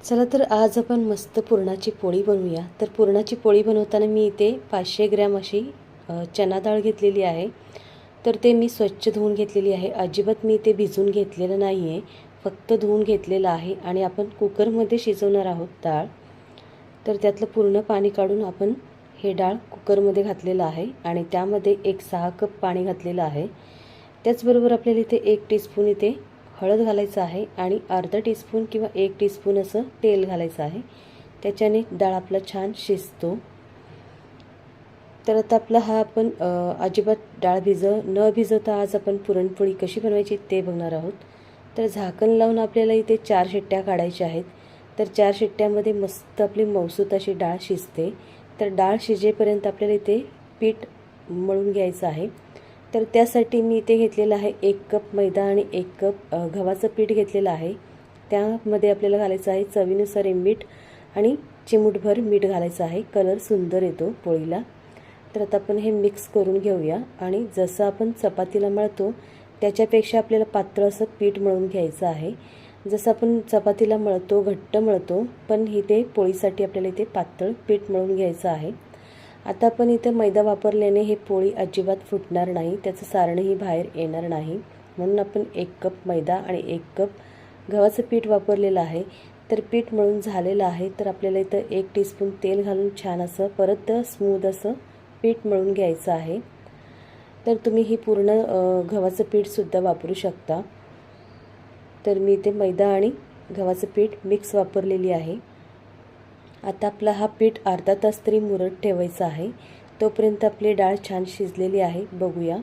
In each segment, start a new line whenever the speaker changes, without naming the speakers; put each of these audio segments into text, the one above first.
चला तर आज आपण मस्त पुरणाची पोळी बनवूया। तर पुरणाची पोळी बनवताना मी इथे 500 ग्रॅम अशी चना डाळ घेतलेली आहे। तर ते मी स्वच्छ धुवून घेतलेली आहे। अजिबात मी ते भिजवून घेतलेलं नाही आहे, फक्त धुवून घेतलेलं आहे आणि आपण कुकरमध्ये शिजवणार आहोत डाळ। तर त्यातलं पूर्ण पाणी काढून आपण हे डाळ कुकरमध्ये घातलेलं आहे आणि त्यामध्ये 6 कप पाणी घातलेलं आहे। त्याचबरोबर आपल्याला इथे 1 टीस्पून इथे हळद घालायचं आहे आणि अर्धा टीस्पून किंवा 1 टीस्पून असं तेल घालायचं आहे। त्याच्याने डाळ आपला छान शिजतो। तर आता आपला हा आपण अजिबात डाळ न भिजवता आज आपण पुरणपोळी कशी बनवायची ते बघणार आहोत। तर झाकण लावून आपल्याला इथे 4 शिट्ट्या काढायच्या आहेत। तर 4 शिट्ट्यामध्ये मस्त आपली मऊसूत अशी डाळ शिजते। तर डाळ शिजेपर्यंत आपल्याला इथे पीठ मळून घ्यायचं आहे। तर त्यासाठी मी इथे घेतलेला आहे 1 कप मैदा आणि 1 कप गव्हाचं पीठ घेतलेलं आहे। त्यामध्ये आपल्याला घालायचं आहे चवीनुसार मीठ आणि चिमूटभर मीठ घालायचं आहे, कलर सुंदर येतो पोळीला। तर आता आपण हे मिक्स करून घेऊया आणि जसं आपण चपातीला मळतो त्याच्यापेक्षा आपल्याला पातळ असं पीठ मळून घ्यायचं आहे। जसं आपण चपातीला मळतो घट्ट मळतो, पण इथे पोळीसाठी आपल्याला इथे पातळ पीठ मळून घ्यायचं आहे। आता आपण इथे मैदा वापरल्याने हे पोळी अजिबात फुटणार नाही, त्याचं सारणही बाहेर येणार नाही, म्हणून आपण 1 कप मैदा आणि 1 कप गव्हाचं पीठ वापरलेलं आहे। तर पीठ मळून झालेलं आहे। तर आपल्याला इथं 1 टीस्पून तेल घालून छान असं परत स्मूथ असं पीठ मळून घ्यायचं आहे। तर तुम्ही ही पूर्ण गव्हाचं पीठसुद्धा वापरू शकता। तर मी इथे मैदा आणि गव्हाचं पीठ मिक्स वापरलेली आहे। आता आपला हा पीठ अर्धा तास तरी मुरत ठेवायचा आहे, तोपर्यंत आपली डाळ छान शिजलेली आहे बघूया।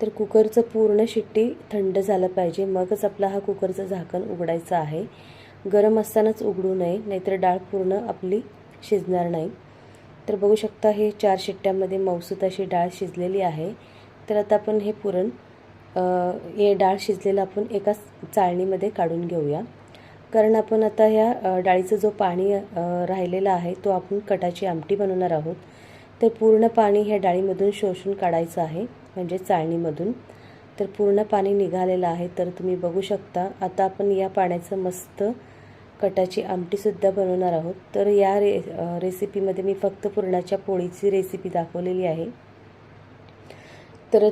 तर कुकरचं पूर्ण शिट्टी थंड झालं पाहिजे, मगच आपला हा कुकरचं झाकण उघडायचं आहे। गरम असतानाच उघडू नये, नाहीतर डाळ पूर्ण आपली शिजणार नाही। तर बघू शकता हे 4 शिट्ट्यामध्ये मऊसूत अशी डाळ शिजलेली आहे। तर आता आपण हे डाळ शिजलेलं आपण एका चाळणीमध्ये काढून घेऊया, कारण आपण आता ह्या डाळीचं जो पाणी राहिलेला आहे तो आपण कटाची आमटी बनवणार आहोत। तर पूर्ण पाणी ह्या डाळीमधून शोषून काढायचं आहे, म्हणजे चाळणीमधून। तर पूर्ण पाणी निघालेलं आहे। तर तुम्ही बघू शकता आता आपण या पाण्याचं मस्त कटाची आमटीसुद्धा बनवणार आहोत। तर या रेसिपीमध्ये मी फक्त पुरणाच्या पोळीची रेसिपी दाखवलेली आहे। तर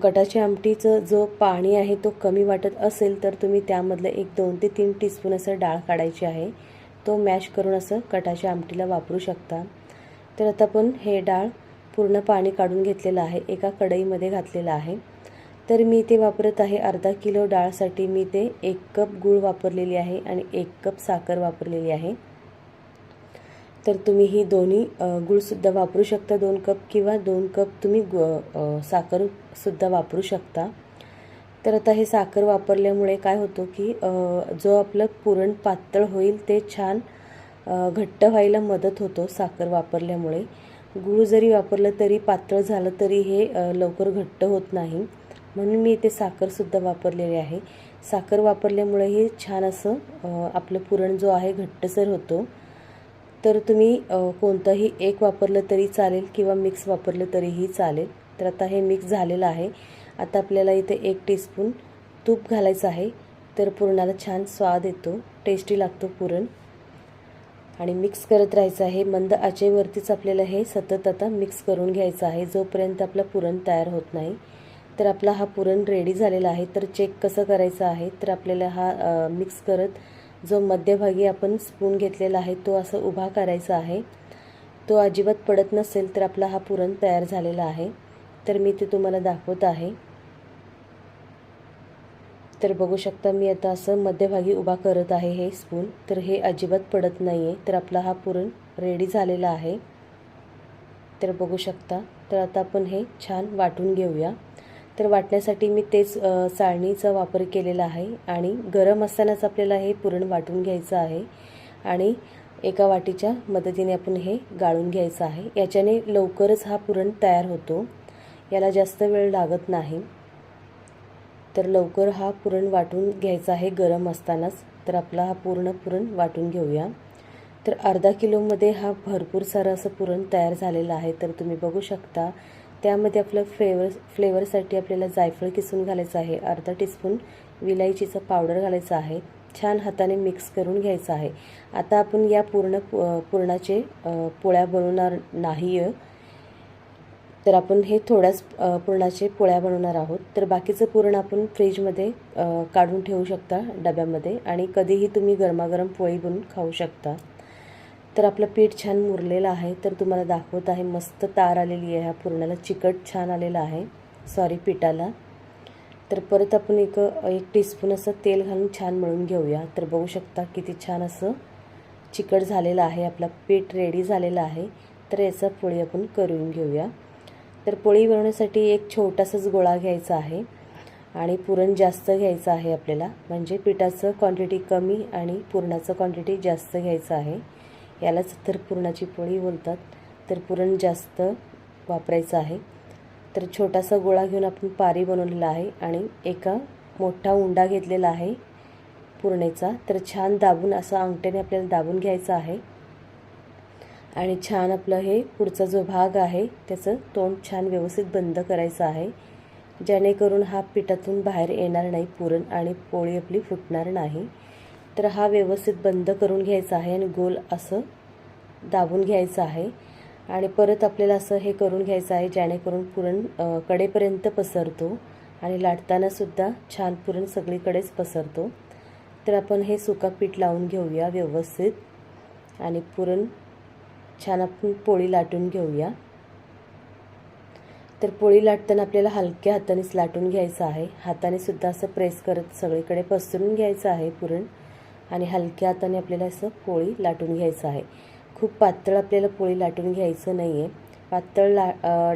कटाच्या आमटीचं जो पाणी आहे तो कमी वाटत असेल तर तुम्ही त्यामधलं 2 ते 3 टीस्पून असं डाळ काढायची आहे, तो मॅश करून असं कटाच्या आमटीला वापरू शकता। तर आता आपण हे डाळ पूर्ण पाणी काढून घेतलेलं आहे, एका कढईमध्ये घातलेलं आहे। तर मी इथे वापरत आहे अर्धा किलो डाळसाठी मी इथे 1 कप गूळ वापरलेली आहे आणि 1 कप साखर वापरलेली आहे। तर तुम्ही ही दोन्ही गूळसुद्धा वापरू शकता 2 कप, किंवा 2 कप तुम्ही साखरसुद्धा वापरू शकता। तर आता हे साखर वापरल्यामुळे काय होतं की जो आपलं पुरण पातळ होईल ते छान घट्ट व्हायला मदत होतो साखर वापरल्यामुळे। गूळ जरी वापरलं तरी पातळ झालं तरी हे लवकर घट्ट होत नाही, म्हणून मी इथे साखरसुद्धा वापरलेली आहे। साखर वापरल्यामुळे हे छान असं आपलं पुरण जो आहे घट्टसर होतो। तर तुम्ही कोणतंही एक वापरलं तरी चालेल किंवा मिक्स वापरलं तरीही चालेल। तर आता हे मिक्स झालेलं आहे। आता आपल्याला इथे 1 टीस्पून तूप घालायचं आहे, तर पुरणाला छान स्वाद येतो, टेस्टी लागतो पुरण। आणि मिक्स करत राहायचं आहे, मंद आचेवरतीच आपल्याला हे सतत आता मिक्स करून घ्यायचं आहे, जोपर्यंत आपलं पुरण तयार होत नाही। तर आपला हा पुरण रेडी झालेला आहे। तर चेक कसं करायचं आहे, तर आपल्याला हा मिक्स करत जो मध्यभागी आपण स्पून घेतलेला आहे तो असं उभा करायचा आहे, तो अजिबात पडत नसेल तर आपला हा पुरण तयार झालेला आहे। तर मी ते तुम्हाला दाखवत आहे। तर बघू शकता मी आता असं मध्यभागी उभा करत आहे हे स्पून, तर हे अजिबात पडत नाही आहे। तर आपला हा पुरण रेडी झालेला आहे। तर बघू शकता। तर आता आपण हे छान वाटून घेऊया। तर वाटण्यासाठी मी तेच चाळणीचा वापर केलेला आहे आणि गरम असतानाच आपल्याला हे पुरण वाटून घ्यायचं आहे आणि एका वाटीच्या मदतीने आपण हे गाळून घ्यायचं आहे। याच्याने लवकरच हा पुरण तयार होतो, याला जास्त वेळ लागत नाही। तर लवकर हा पुरण वाटून घ्यायचा आहे गरम असतानाच। तर आपला हा पूर्ण पुरण वाटून घेऊया। तर अर्धा किलोमध्ये हा भरपूर सारं असं पुरण तयार झालेलं आहे। तर तुम्ही बघू शकता त्यामध्ये आपलं फ्लेवरसाठी आपल्याला जायफळ किसून घालायचं आहे, अर्धा टीस्पून विलायचीचं पावडर घालायचं आहे, छान हाताने मिक्स करून घ्यायचं आहे। आता आपण या पुरणाचे पोळ्या बनवणार नाही आहे, तर आपण हे थोड्याच पुरणाचे पोळ्या बनवणार आहोत। तर बाकीचं पुरण आपण फ्रीजमध्ये काढून ठेवू शकता डब्यामध्ये, आणि कधीही तुम्ही गरमागरम पोळी बनवून खाऊ शकता। तर आपलं पीठ छान मुरलेलं आहे, तर तुम्हाला दाखवत आहे मस्त तार आलेली आहे, ह्या पुरणाला चिकट छान आलेला आहे, पिठाला। तर परत आपण एक टीस्पून असं तेल घालून छान मळून घेऊया। तर बघू शकता किती छान असं चिकट झालेलं आहे, आपला पीठ रेडी झालेलं आहे। तर याचा पोळी आपण करून घेऊया। तर पोळी बनवण्यासाठी एक छोटासाच गोळा घ्यायचा आहे आणि पुरण जास्त घ्यायचं आहे आपल्याला, म्हणजे पिठाचं क्वांटिटी कमी आणि पुरणाचं क्वांटिटी जास्त घ्यायचं आहे। यालाच तर पुरणाची पोळी बोलतात। तर पुरण जास्त वापरायचं आहे। तर छोटासा गोळा घेऊन आपण पारी बनवलेला आहे आणि एका मोठा उंडा घेतलेला आहे पुरणाचा। तर छान दाबून असं अंगठ्याने आपल्याला दाबून घ्यायचं आहे आणि छान आपलं हे पुढचा जो भाग आहे त्याचं तोंड छान व्यवस्थित बंद करायचं आहे, जेणेकरून हा पिठातून बाहेर येणार नाही पुरण आणि पोळी आपली फुटणार नाही। तर हा व्यवस्थित बंद करून घ्यायचा आहे आणि गोल असं दाबून घ्यायचं आहे आणि परत आपल्याला असं हे करून घ्यायचं आहे, जेणेकरून पुरण कडेपर्यंत पसरतो आणि लाटताना सुद्धा छान पुरण सगळीकडेच पसरतो। तर आपण हे सुका पीठ लावून घेऊया व्यवस्थित आणि पुरण छान आपण पोळी लाटून घेऊया। तर पोळी लाटताना आपल्याला हलक्या हातानेच लाटून घ्यायचं आहे, हाताने सुद्धा असं प्रेस करत सगळीकडे पसरून घ्यायचं आहे पुरण आणि हलक्या हाताने आपल्याला असं पोळी लाटून घ्यायचं आहे। खूप पातळ आपल्याला पोळी लाटून घ्यायचं नाही आहे, पातळ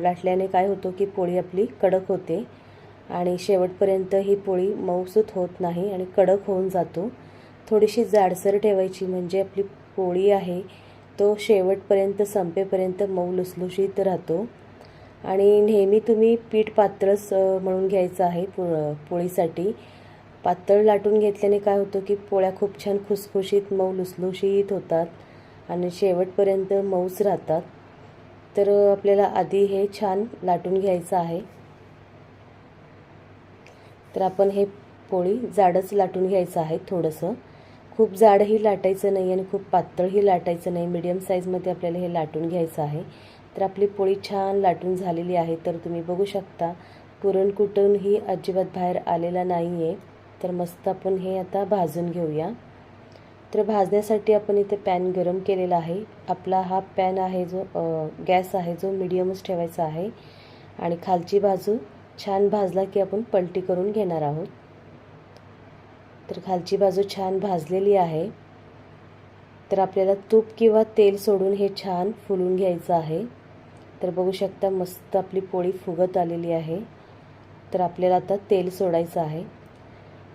लाटल्याने काय होतं की पोळी आपली कडक होते आणि शेवटपर्यंत ही पोळी मऊसूत होत नाही आणि कडक होऊन जातो। थोडीशी जाडसर ठेवायची, म्हणजे आपली पोळी आहे तो शेवटपर्यंत संपेपर्यंत मऊ लुसलुशीत राहतो। आणि नेहमी तुम्ही पीठ पातळच मळून घ्यायचं आहे पोळीसाठी। पातळ लाटून घेतल्याने काय होतं की पोळ्या खूप छान खुसखुशीत मऊ लुसलुशीत होतात आणि शेवटपर्यंत मऊच राहतात। तर आपल्याला आधी हे छान लाटून घ्यायचं आहे। तर आपण हे पोळी जाडच लाटून घ्यायचं आहे, थोडंसं खूप जाडही लाटायचं नाही आणि खूप पातळही लाटायचं नाही, मीडियम साईजमध्ये आपल्याला हे लाटून घ्यायचं आहे। तर आपली पोळी छान लाटून झालेली आहे, तर तुम्ही बघू शकता पुरण कुठूनही अजिबात बाहेर आलेला नाही आहे। तर मस्त आपण हे आता भाजून घेऊया। तर भाजण्यासाठी आपण इथे पॅन गरम केलेला आहे। आपला हा पॅन आहे जो गॅस आहे जो मीडियमच ठेवायचा आहे आणि खालची बाजू छान भाजला की आपण पलटी करून घेणार आहोत। तर खालची बाजू छान भाजलेली आहे, तर आपल्याला तूप किंवा तेल सोडून हे छान फुलून घ्यायचं आहे। तर बघू शकता मस्त आपली पोळी फुगत आलेली आहे। तर आपल्याला आता तेल सोडायचं आहे,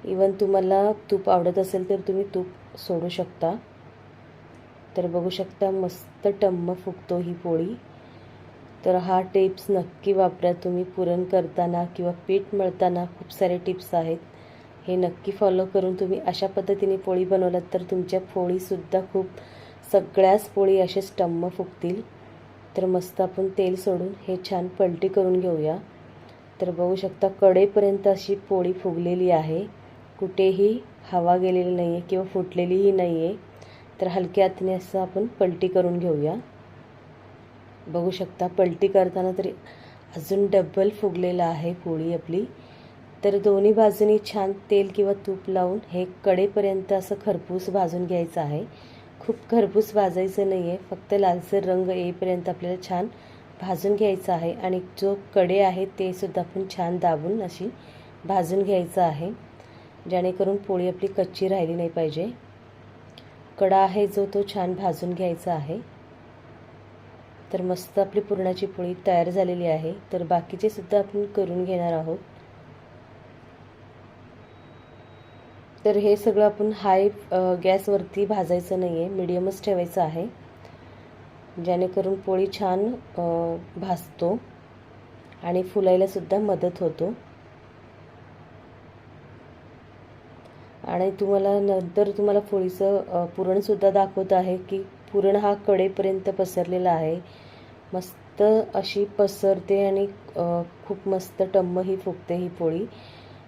इवन तुम्हाला तूप आवडत असेल तर तुम्ही तूप सोडू शकता। तर बघू शकता मस्त टम्म फुगतो ही पोळी। तर हा टिप्स नक्की वापरा तुम्ही पुरण करताना किंवा पीठ मळताना, खूप सारे टिप्स आहेत, हे नक्की फॉलो करून तुम्ही अशा पद्धतीने पोळी बनवलात तर तुमच्या पोळीसुद्धा खूप सगळ्याच पोळी असेच टम्म फुगतील। तर मस्त आपण तेल सोडून हे छान पलटी करून घेऊया। तर बघू शकता कडेपर्यंत अशी पोळी फुगलेली आहे, कुठेही हवा गेलेली नाही आहे किंवा फुटलेलीही नाही आहे। तर हलक्या हाताने असं आपण पलटी करून घेऊया। बघू शकता पलटी करताना तरी अजून डबल फुगलेलं आहे पोळी आपली। तर दोन्ही बाजूनी छान तेल किंवा तूप लावून हे कडेपर्यंत असं खरपूस भाजून घ्यायचं आहे, खूप खरपूस भाजायचं नाही आहे, फक्त लालसर रंग येईपर्यंत आपल्याला छान भाजून घ्यायचं आहे। आणि जो कडे आहे ते सुद्धा आपण छान दाबून अशी भाजून घ्यायचं आहे, जेणेकरून पोळी आपली कच्ची राहिली नाही पाहिजे। कडा आहे जो तो छान भाजून घ्यायचा आहे। तर मस्त आपली पुरणाची पोळी तयार झालेली आहे। तर बाकीचे सुद्धा आपण करून घेणार आहोत। तर हे सगळं आपण हाय गॅसवरती भाजायचं नाही आहे, मीडियमच ठेवायचं आहे, जेणेकरून पोळी छान भाजतो आणि फुलायला सुद्धा मदत होतो। आणि तुम्हाला पोळीचं पुरणसुद्धा दाखवत आहे की पुरण हा कडेपर्यंत पसरलेला आहे, मस्त अशी पसरते आणि खूप मस्त टम्म ही फुगते ही पोळी।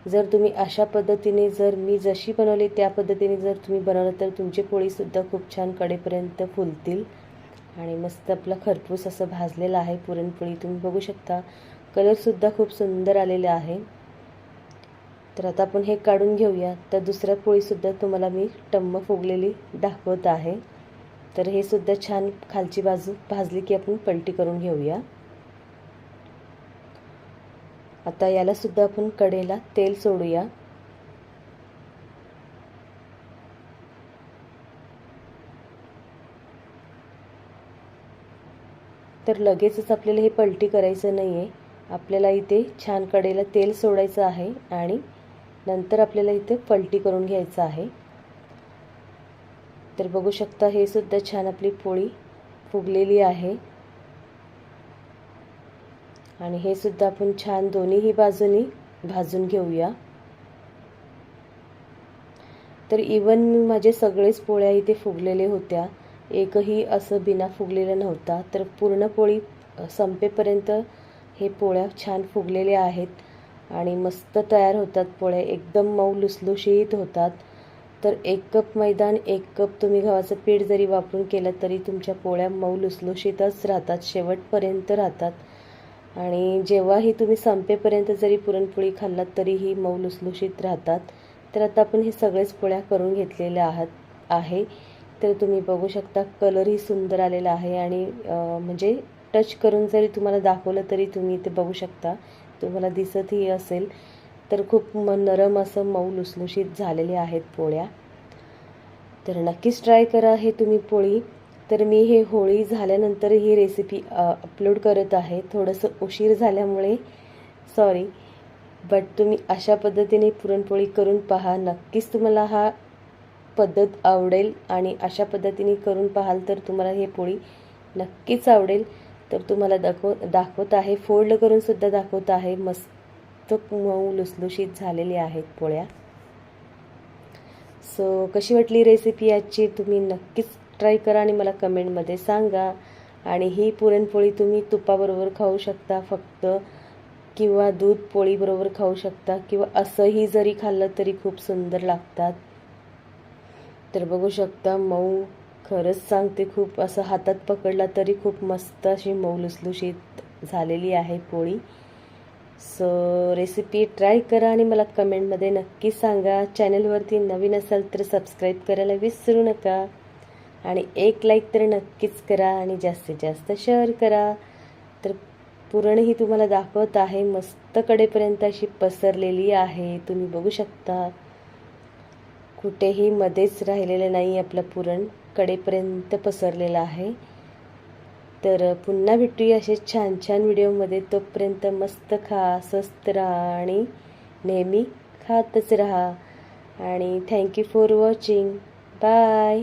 जर तुम्ही अशा पद्धतीने जर मी जशी बनवली त्या पद्धतीने जर तुम्ही बनवलं तर तुमची पोळीसुद्धा खूप छान कडेपर्यंत फुलतील. आणि मस्त आपला खरपूस असं भाजलेला आहे पुरणपोळी. तुम्ही बघू शकता कलरसुद्धा खूप सुंदर आलेला आहे. तर आता आपण हे काढून घेऊया. तर दुसऱ्या पोळीसुद्धा तुम्हाला मी टम्म फुगलेली दाखवत आहे. तर हे सुद्धा छान खालची बाजू भाजली की आपण पलटी करून घेऊया. आता याला सुद्धा आपण कढईला तेल सोडूया. तर लगेचच आपल्याला हे पलटी करायचं नाही आहे. आपल्याला इथे छान कढईला तेल सोडायचं आहे आणि नंतर आपल्याला इथे पलटी करून घ्यायचं आहे. तर बघू शकता हे सुद्धा छान आपली पोळी फुगलेली आहे. आणि हे सुद्धा आपण छान दोन्हीही बाजूनी भाजून घेऊया. तर इवन माझे सगळेच पोळ्या इथे फुगलेले होत्या, एकही असं बिना फुगलेलं नव्हता. तर पूर्ण पोळी संपेपर्यंत हे पोळ्या छान फुगलेल्या आहेत आणि मस्त तयार होतात. पोळ्या एकदम मऊ लुसलुशीत होतात. तर 1 कप मैदा आणि 1 कप तुम्ही गव्हाचं पीठ जरी वापरून केलं तरी तुमच्या पोळ्या मऊ लुसलुशीतच राहतात, शेवटपर्यंत राहतात. आणि जेव्हाही तुम्ही संपेपर्यंत जरी पुरणपोळी खाल्लात तरीही मऊ लुसलुशीत राहतात. तर आता आपण हे सगळेच पोळ्या करून घेतलेल्या आहे. तर तुम्ही बघू शकता कलरही सुंदर आलेला आहे आणि म्हणजे टच करून जरी तुम्हाला दाखवलं तरी तुम्ही ते बघू शकता, तुम्हाला दिसतही असेल. तर खूप नरम असं मऊ लुसलुशीत झालेले आहेत पोळ्या. तर नक्कीच ट्राय करा हे तुम्ही पोळी. तर मी हे होळी झाल्यानंतर ही रेसिपी अपलोड करत आहे. थोडंसं उशीर झाल्यामुळे सॉरी, बट तुम्ही अशा पद्धतीने पुरणपोळी करून पहा. नक्कीच तुम्हाला हा पद्धत आवडेल आणि अशा पद्धतीने करून पाहाल तर तुम्हाला हे पोळी नक्कीच आवडेल. तर तुम्हाला दाखवत आहे, फोल्ड करून सुद्धा दाखवत आहे. मस्त मऊ लुसलुशीत झालेली आहेत पोळ्या. सो कशी वाटली रेसिपी आजची तुम्ही नक्कीच ट्राय करा आणि मला कमेंटमध्ये सांगा. आणि ही पुरणपोळी तुम्ही तुपाबरोबर खाऊ शकता फक्त, किंवा दूध पोळीबरोबर खाऊ शकता, किंवा असंही जरी खाल्लं तरी खूप सुंदर लागतात. तर बघू शकता मऊ, खरंच सांगते खूप असं हातात पकडला तरी खूप मस्त अशी मऊ लुसलुशीत झालेली आहे पोळी. सो रेसिपी ट्राय करा आणि मला कमेंटमध्ये नक्की सांगा. चॅनलवरती नवीन असाल तर सबस्क्राईब करायला विसरू नका आणि एक लाईक तर नक्कीच करा आणि जास्तीत जास्त शेअर करा. तर पुरणही तुम्हाला दाखवत आहे, मस्त कडेपर्यंत अशी पसरलेली आहे. तुम्ही बघू शकता कुठेही मध्येच राहिलेलं नाही, आपलं पुरण कडेपर्यंत पसरलेलं आहे. तर पुन्हा भेटूया असे छान छान व्हिडिओमध्ये. तोपर्यंत मस्त खा, स्वस्त राहा आणि नेहमी खातच राहा. आणि थँक्यू फॉर वॉचिंग. बाय.